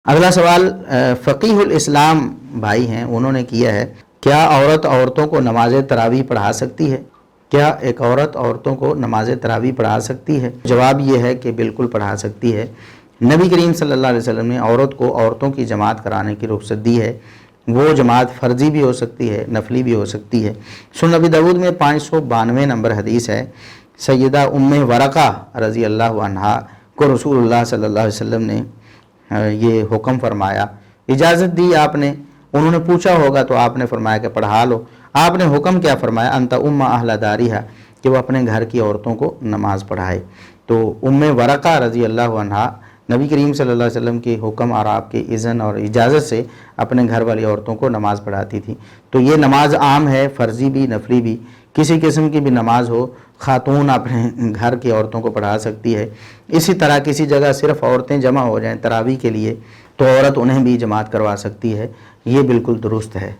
اگلا سوال فقیہ الاسلام بھائی ہیں، انہوں نے کیا ہے، کیا عورت عورتوں کو نماز تراویح پڑھا سکتی ہے؟ کیا ایک عورت عورتوں کو نماز تراویح پڑھا سکتی ہے؟ جواب یہ ہے کہ بالکل پڑھا سکتی ہے۔ نبی کریم صلی اللہ علیہ وسلم نے عورت کو عورتوں کی جماعت کرانے کی رخصت دی ہے۔ وہ جماعت فرضی بھی ہو سکتی ہے، نفلی بھی ہو سکتی ہے۔ سنن ابی داؤد میں 592 نمبر حدیث ہے، سیدہ ام ورقہ رضی اللہ عنہا کو رسول اللہ صلی اللہ علیہ وسلم نے یہ حکم فرمایا، اجازت دی آپ نے، انہوں نے پوچھا ہوگا تو آپ نے فرمایا کہ پڑھا لو۔ آپ نے حکم کیا فرمایا؟ انت ام اہل داریہا، کہ وہ اپنے گھر کی عورتوں کو نماز پڑھائے۔ تو ام ورقہ رضی اللہ عنہا نبی کریم صلی اللہ علیہ وسلم کے حکم اور آپ کے اذن اور اجازت سے اپنے گھر والی عورتوں کو نماز پڑھاتی تھی۔ تو یہ نماز عام ہے، فرضی بھی نفلی بھی، کسی قسم کی بھی نماز ہو خاتون اپنے گھر کی عورتوں کو پڑھا سکتی ہے۔ اسی طرح کسی جگہ صرف عورتیں جمع ہو جائیں تراویح کے لیے تو عورت انہیں بھی جماعت کروا سکتی ہے، یہ بالکل درست ہے۔